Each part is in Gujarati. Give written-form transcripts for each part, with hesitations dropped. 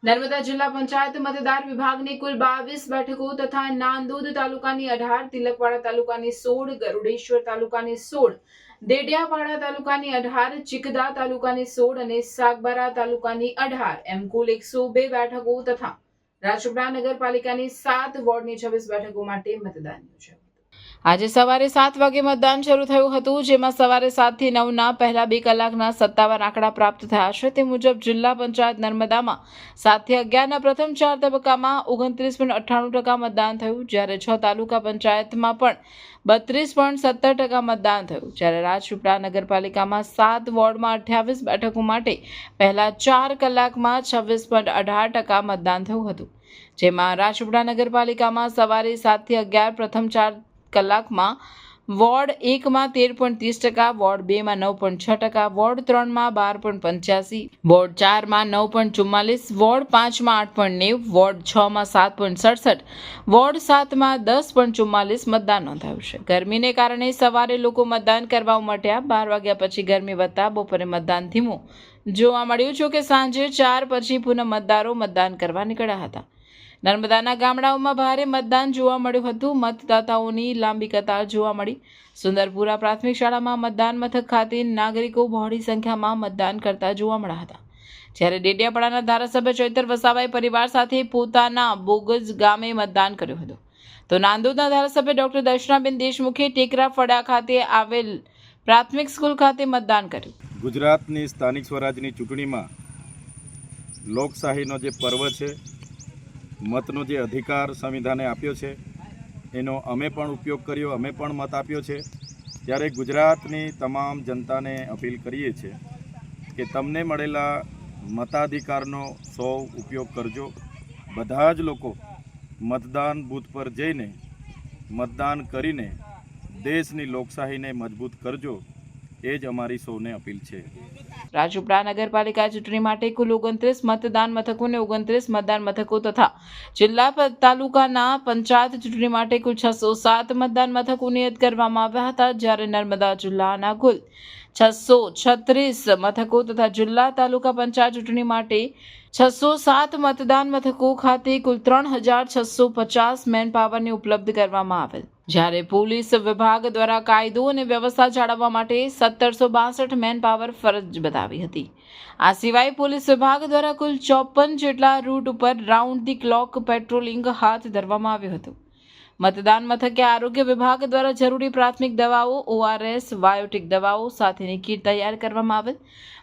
નર્મદા જિલ્લા પંચાયત મતદાર વિભાગની કુલ 22 બેઠકો તથા નાંદોદ તાલુકાની 18, તિલકવાડા તાલુકાની 16, ગરુડેશ્વર તાલુકાની 16, દેડિયાપાડા તાલુકાની 18, ચિકદા તાલુકાની 16 અને સાગબારા તાલુકાની 18 એમ કુલ 102 બેઠકો તથા રાજપીપળા નગરપાલિકાની 7 વોર્ડની 26 બેઠકો માટે મતદાન યોજાયું. આજે સવારે 7 વાગે મતદાન શરૂ થયું હતું, જેમાં સવારે 7 થી 9ના પહેલા 2 કલાકના સત્તાવાર આંકડા પ્રાપ્ત થયા છે. તે મુજબ જિલ્લા પંચાયત નર્મદામાં 7 થી 11ના પ્રથમ 4 તબક્કામાં 29.98% મતદાન થયું, જ્યારે 6 તાલુકા પંચાયતમાં પણ 32.70% મતદાન થયું, જ્યારે રાજપીપળા નગરપાલિકામાં 7 વોર્ડમાં 28 બેઠકો માટે પહેલા 4 કલાકમાં 26.18% મતદાન થયું હતું, જેમાં રાજપીપળા નગરપાલિકામાં સવારે 7 થી 11 પ્રથમ 4 કલાકમાં વોર્ડ 1માં 13.30%, વોર્ડ 2માં 9.6%, વોર્ડ 3માં 12.85%, વોર્ડ 4માં 9.44%, વોર્ડ 5માં 8.90%, વોર્ડ 6માં 7.67%, વોર્ડ 7માં 10.44% મતદાન નોંધાયું છે. ગરમીને કારણે સવારે લોકો મતદાન કરવા ઉમટ્યા. 12 વાગ્યા પછી ગરમી વધતા બપોરે મતદાન ધીમું જોવા મળ્યું. જો કે સાંજે 4 પછી પુનઃ મતદારો મતદાન કરવા નીકળ્યા હતા. નર્મદાના ગામડાઓમાં ભારે મતદાન જોવા મળ્યું હતું. મતદાતાઓની લાંબી કતાર જોવા મળી. સુંદરપુરા પ્રાથમિક શાળામાં મતદાન મથક ખાતે નાગરિકો બહોળી સંખ્યામાં મતદાન કરતા જોવા મળ્યા હતા, જ્યારે ડેડિયાપાડાના ધારાસભ્ય ચૈતર વસાવાએ પરિવાર સાથે પોતાના બોગજ ગામે મતદાન કર્યું હતું. તો નાંદોદના ધારાસભ્ય ડોક્ટર દર્શનાબેન દેશમુખે ટેકરા ફળા ખાતે આવેલ પ્રાથમિક સ્કૂલ ખાતે મતદાન કર્યું. ગુજરાતની સ્થાનિક સ્વરાજની ચૂંટણીમાં લોકશાહીનો જે પર્વ છે, મતનો જે અધિકાર સંવિધાને આપ્યો છે, એનો અમે પણ ઉપયોગ કર્યો, અમે પણ મત આપ્યો છે. ત્યારે ગુજરાતની તમામ જનતાને અપીલ કરીએ છીએ કે તમને મળેલા મતાધિકારનો સૌ ઉપયોગ કરજો. બધા જ લોકો મતદાન બૂથ પર જઈને મતદાન કરીને દેશની લોકશાહીને મજબૂત કરજો, એ જ અમારી સૌને અપીલ છે. રાજપીપળા નગરપાલિકા ચૂંટણી માટે કુલ 29 મતદાન મથકો અને 29 મતદાન મથકો તથા જિલ્લા તાલુકાના પંચાયત ચૂંટણી માટે કુલ 607 મતદાન મથકો નિયત કરવામાં આવ્યા હતા, જ્યારે નર્મદા જિલ્લાના કુલ 636 મથકો તથા જિલ્લા તાલુકા પંચાયત ચૂંટણી માટે 607 મતદાન મથકો ખાતે કુલ 3650 મેન પાવરની ઉપલબ્ધ કરવામાં આવેલ, જ્યારે પોલીસ વિભાગ દ્વારા કાયદો અને વ્યવસ્થા જાળવવા માટે 1762 મેન પાવર ફરજ બતાવી હતી. આ સિવાય પોલીસ વિભાગ દ્વારા કુલ 54 જેટલા રૂટ ઉપર રાઉન્ડ ધી ક્લોક પેટ્રોલિંગ હાથ ધરવામાં આવ્યું હતું. મતદાન મથકે આરોગ્ય વિભાગ દ્વારા જરૂરી પ્રાથમિક દવાઓ, ORS, બાયોટિક દવાઓ સાથેની કીટ તૈયાર કરવામાં આવેલ.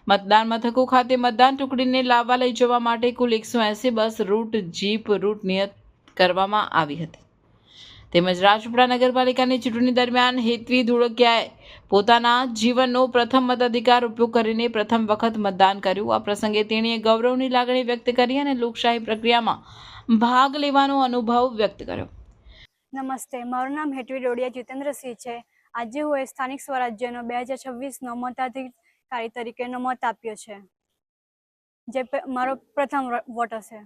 મતદાન મથકો ખાતે મતદાન ટુકડીને લાવવા લઈ જવા માટે કુલ 180 બસ રૂટ, જીપ રૂટ નિયત કરવામાં આવી હતી. તેમજ રાજપીપળા નગરપાલિકાની ચૂંટણી દરમિયાન હેતવી ધોળકિયાએ પોતાના જીવનનો પ્રથમ મતાધિકાર ઉપયોગ કરીને પ્રથમ વખત મતદાન કર્યું. આ પ્રસંગે તેણીએ ગૌરવની લાગણી વ્યક્ત કરી અને લોકશાહી પ્રક્રિયામાં ભાગ લેવાનો અનુભવ વ્યક્ત કર્યો. નમસ્તે, મારું નામ હેતવી ડોડિયા જીતેન્દ્રસિંહ છે. આજે હું સ્થાનિક સ્વરાજ્યનો 2026નો મતાધિકારી તરીકેનો મત આપ્યો છે, જે મારો પ્રથમ વોટ હશે.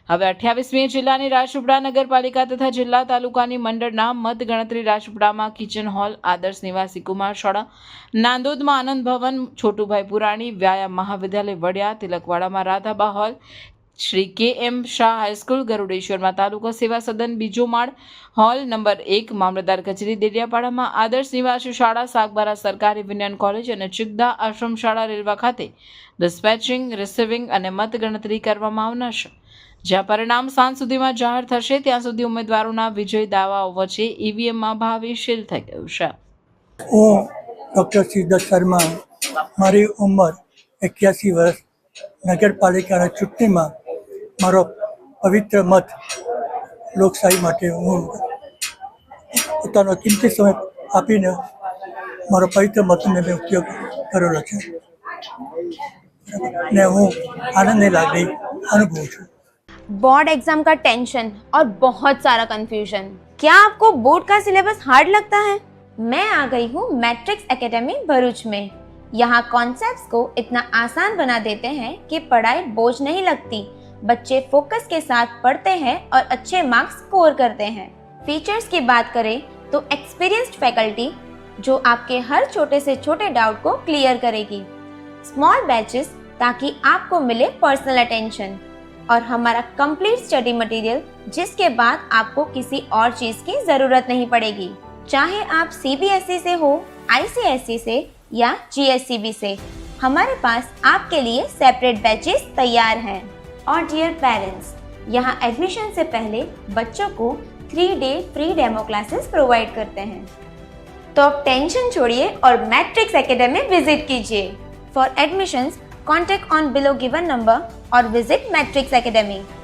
હવે 28મી જિલ્લાની રાજપીપળા નગરપાલિકા તથા જિલ્લા તાલુકાની મંડળના મત ગણતરી રાજપીપળામાં કિચન હોલ, આદર્શ નિવાસી કુમાર શાળા, નાંદોદમાં આનંદ ભવન, છોટુભાઈ પુરાણી વ્યાયામ મહાવિદ્યાલય વડિયા, તિલકવાડામાં Radhaba hall, Shri KM Shah high school, ગરુડેશ્વરમાં તાલુકા સેવા સદન બીજો માળ, હોલ નંબર 1, મામલતદાર કચેરી દેડિયાપાડામાં આદર્શ નિવાસી શાળા, સાગબારા સરકારી વિજ્ઞાન કોલેજ અને ચિકદા આશ્રમ શાળા રેલવા ખાતે ડિસ્પેચિંગ, રિસીવિંગ અને મત ગણતરી કરવામાં આવનાર છે, જ્યાં પરિણામ સાંજ સુધીમાં જાહેર થશે. ત્યાં સુધી ઉમેદવારોના વિજય દાવાઓ વચ્ચે EVMમાં ભાવિ શીલ થઈ ગયું છે. હું ડૉક્ટર સિદ્ધાર્થ શર્મા, મારી ઉંમર 81 વર્ષ. નગરપાલિકાના ચૂંટણીમાં મારો પવિત્ર મત લોકશાહી માટે હું પોતાનો કિંમતી સમય આપીને મારો પવિત્ર મતનો મેં ઉપયોગ કરેલો છે ને હું આનંદની લાગણી અનુભવું છું. बोर्ड एग्जाम का टेंशन और बहुत सारा कंफ्यूजन. क्या आपको बोर्ड का सिलेबस हार्ड लगता है? मैं आ गई हूँ मैट्रिक्स एकेडमी भरूच में. यहाँ कॉन्सेप्ट्स को इतना आसान बना देते हैं कि पढ़ाई बोझ नहीं लगती. बच्चे फोकस के साथ पढ़ते हैं और अच्छे मार्क्स स्कोर करते हैं. फीचर्स की बात करें तो एक्सपीरियंस्ड फैकल्टी जो आपके हर छोटे से छोटे डाउट को क्लियर करेगी. स्मॉल बैचेस ताकि आपको मिले पर्सनल अटेंशन. और हमारा कंप्लीट स्टडी मटेरियल, जिसके बाद आपको किसी और चीज की जरूरत नहीं पड़ेगी। चाहे आप CBSE से हो, ICSE से या GSCB से, हमारे पास आपके लिए सेपरेट बैचेस तैयार हैं। और डियर पेरेंट्स, यहाँ एडमिशन से पहले बच्चों को 3 day free demo classes provide करते हैं। तो अब टेंशन छोड़िए और मैट्रिक्स एकेडमी विजिट कीजिए। For admissions, contact on below given number और विजिट मैट्रिक्स एकेडमी।